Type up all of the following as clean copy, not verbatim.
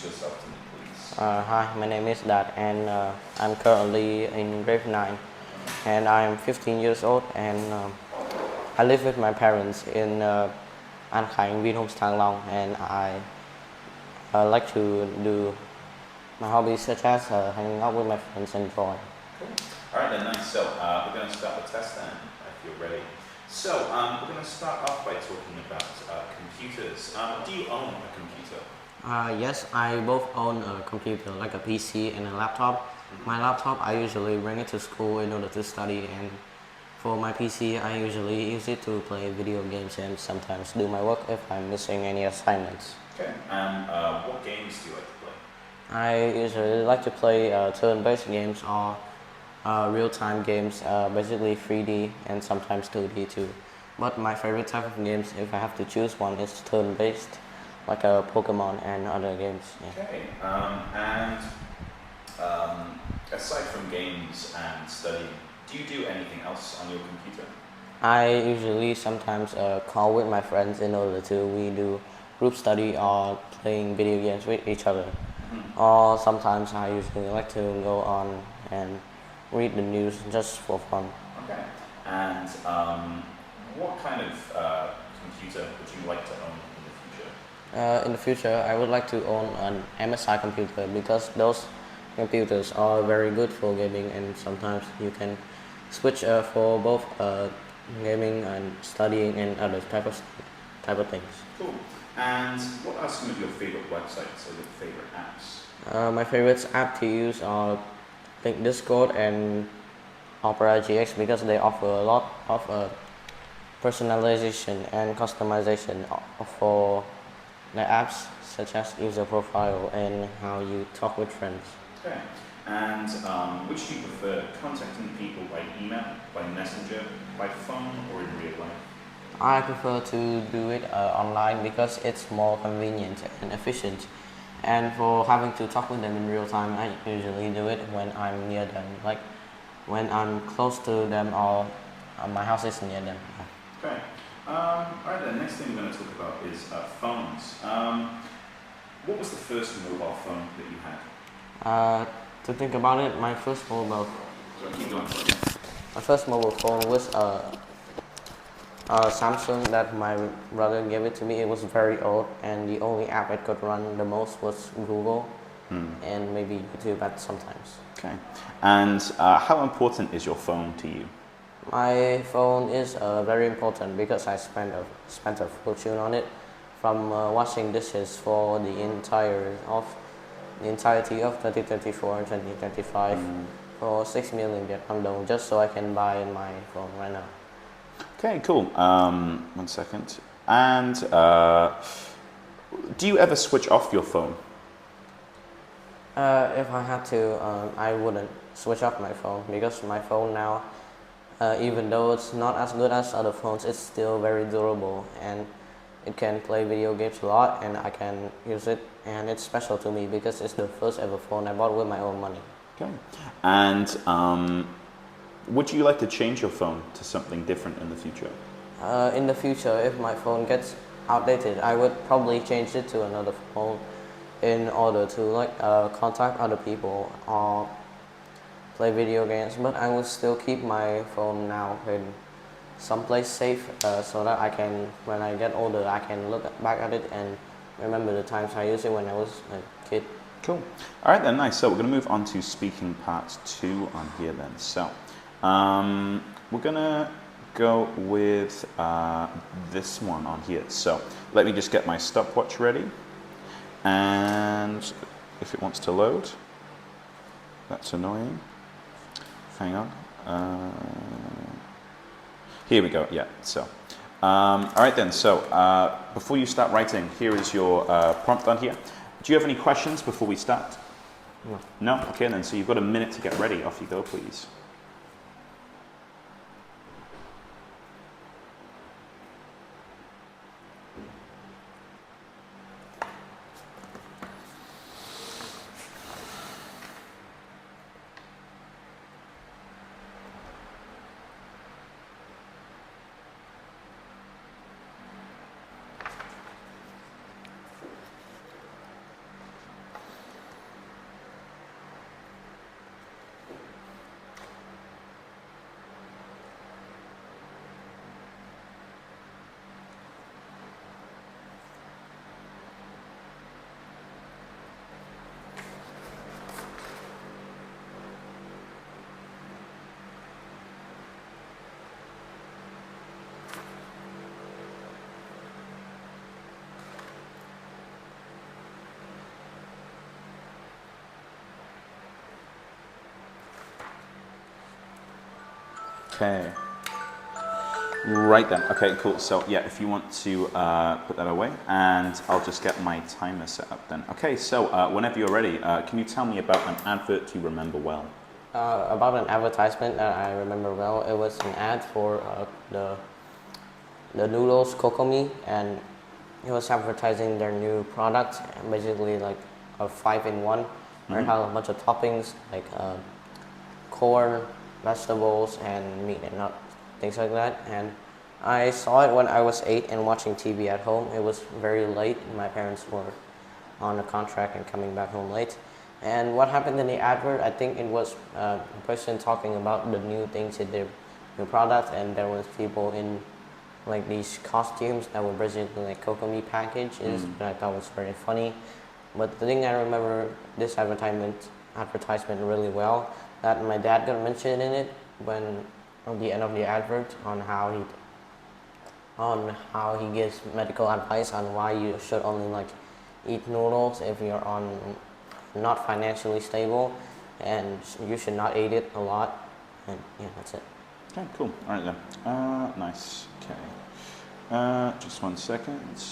introduce yourself to me, please? Hi, my name is Dad, and I'm currently in grade 9, and I'm 15 years old, and I live with my parents in An Khánh, Vinhomes Thang Long, and I like to do my hobbies such as hanging out with my friends and drawing. Cool. All right, then, nice. So we're going to start the test then, if you're ready. So we're going to start off by talking about computers. Do you own a computer? Yes, I both own a computer, like a PC and a laptop. My laptop, I usually bring it to school in order to study, and for my PC, I usually use it to play video games and sometimes do my work if I'm missing any assignments. Okay. And what games do you like to play? I usually like to play turn-based games or real-time games, basically 3D and sometimes 2D too. But my favorite type of games, if I have to choose one, is turn-based, like Pokemon and other games. Yeah. Okay. Aside from games and studying, do you do anything else on your computer? I usually sometimes call with my friends in order to we do group study or playing video games with each other. Or sometimes I usually like to go on and read the news just for fun. Okay. And what kind of computer would you like to own in the future? In the future, I would like to own an MSI computer because those computers are very good for gaming, and sometimes you can switch for both gaming and studying and other type of things. Cool. And what are some of your favorite websites or your favorite apps? My favorite app to use are Discord and Opera GX because they offer a lot of personalization and customization for the apps, such as user profile and how you talk with friends. Okay. And which do you prefer, contacting people by email, by messenger, by phone, or in real life? I prefer to do it online because it's more convenient and efficient. And for having to talk with them in real time, I usually do it when I'm near them, like when I'm close to them or my house is near them. Okay. Alright, the next thing we're going to talk about is phones. What was the first mobile phone that you had? To think about it, my first mobile Keep going. phone was Samsung that my brother gave it to me. It was very old, and the only app it could run the most was Google and maybe YouTube at sometimes. Okay. And how important is your phone to you? My phone is very important because I spent a fortune on it, from washing dishes for the entirety of 2024 and 2025 for 6 million Vietnam dong, just so I can buy my phone right now. Okay, cool. 1 second. And do you ever switch off your phone? If I had to, I wouldn't switch off my phone because my phone now, even though it's not as good as other phones, it's still very durable and it can play video games a lot, and I can use it, and it's special to me because it's the first ever phone I bought with my own money. Okay. And would you like to change your phone to something different in the future? In the future, if my phone gets outdated, I would probably change it to another phone in order to contact other people or play video games, but I will still keep my phone now in someplace safe so that I can, when I get older, I can look back at it and remember the times I used it when I was a kid. Cool. All right then, nice. So we're going to move on to speaking part 2 on here then. So we're going to go with this one on here. So let me just get my stopwatch ready. And if it wants to load, that's annoying. Hang on. Here we go. Yeah. So, all right then. So, before you start writing, here is your prompt on here. Do you have any questions before we start? No. No? Okay then. So you've got a minute to get ready. Off you go, please. Okay. Right then. Okay, cool. So yeah, if you want to put that away, and I'll just get my timer set up then. Okay, so whenever you're ready, can you tell me about an advert you remember well? About an advertisement that I remember well, it was an ad for the noodles Kokomi, and it was advertising their new product, basically like a 5-in-1, where it had a bunch of toppings like corn, vegetables, and meat and nuts, things like that. And I saw it when I was 8 and watching TV at home. It was very late. My parents were on a contract and coming back home late. And what happened in the advert, I think it was a person talking about the new things in their new product, and there was people in like these costumes that were basically like Kokomi packages, and I thought was very funny. But the thing I remember this advertisement really well, that my dad got mentioned in it when at the end of the advert on how he gives medical advice on why you should only like eat noodles if you're not financially stable, and you should not eat it a lot. And yeah, that's it. Okay, cool. All right then. Nice. Okay. Just 1 second.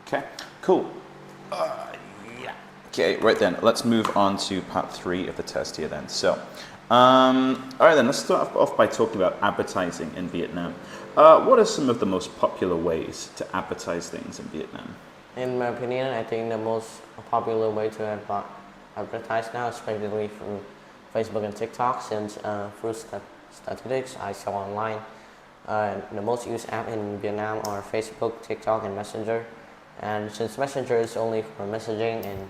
Okay, cool. Yeah. Okay, right then. Let's move on to part 3 of the test here then. So, all right then. Let's start off by talking about advertising in Vietnam. What are some of the most popular ways to advertise things in Vietnam? In my opinion, I think the most popular way to advertise now is basically through Facebook and TikTok, since through statistics I saw online, the most used app in Vietnam are Facebook, TikTok, and Messenger. And since Messenger is only for messaging, and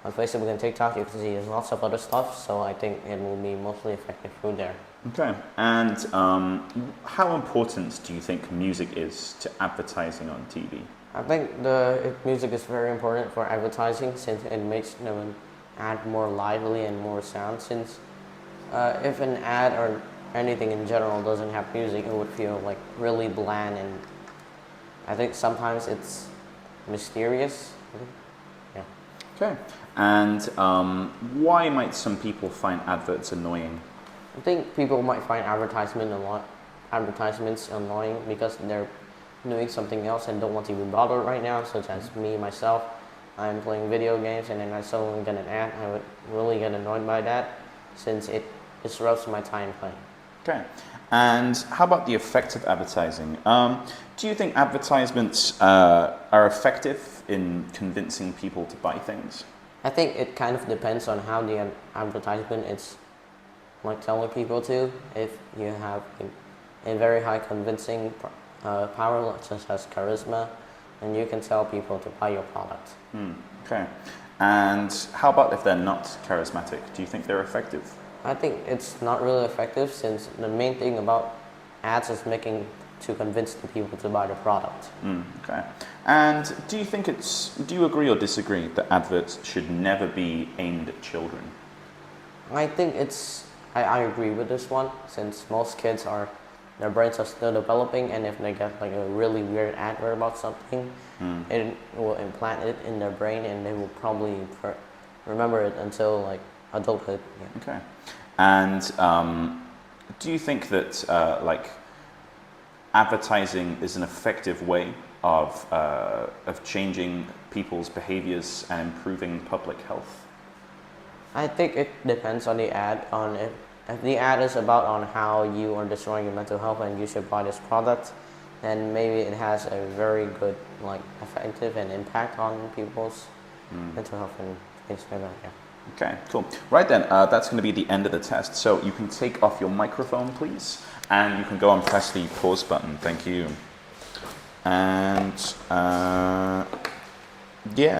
on Facebook and TikTok you can see there's lots of other stuff, so I think it will be mostly effective through there. Okay, and how important do you think music is to advertising on TV? I think music is very important for advertising, since it makes the ad more lively and more sound. Since if an ad or anything in general doesn't have music, it would feel like really bland, and I think sometimes it's mysterious. Yeah. Okay, and why might some people find adverts annoying? I think people might find advertisements annoying because they're doing something else and don't want to be bothered right now, such as me, myself. I'm playing video games and then I suddenly get an ad. I would really get annoyed by that, since it disrupts my time playing. Okay, and how about the effect of advertising? Do you think advertisements are effective in convincing people to buy things? I think it kind of depends on how the advertisement is like telling people to. If you have a very high convincing power, such as charisma, and you can tell people to buy your product. Okay, and how about if they're not charismatic? Do you think they're effective? I think it's not really effective, since the main thing about ads is to convince the people to buy the product. Okay, and do you agree or disagree that adverts should never be aimed at children? I think I agree with this one, since most kids their brains are still developing, and if they get like a really weird advert about something, it will implant it in their brain, and they will probably remember it until like adulthood. Yeah. Okay, and do you think that like advertising is an effective way of changing people's behaviors and improving public health? I think it depends on the ad. If the ad is about how you are destroying your mental health and you should buy this product, then maybe it has a very good effective and impact on people's mental health and things like that. Yeah. Okay, cool. Right then, that's going to be the end of the test. So you can take off your microphone, please, and you can go and press the pause button. Thank you. And yeah.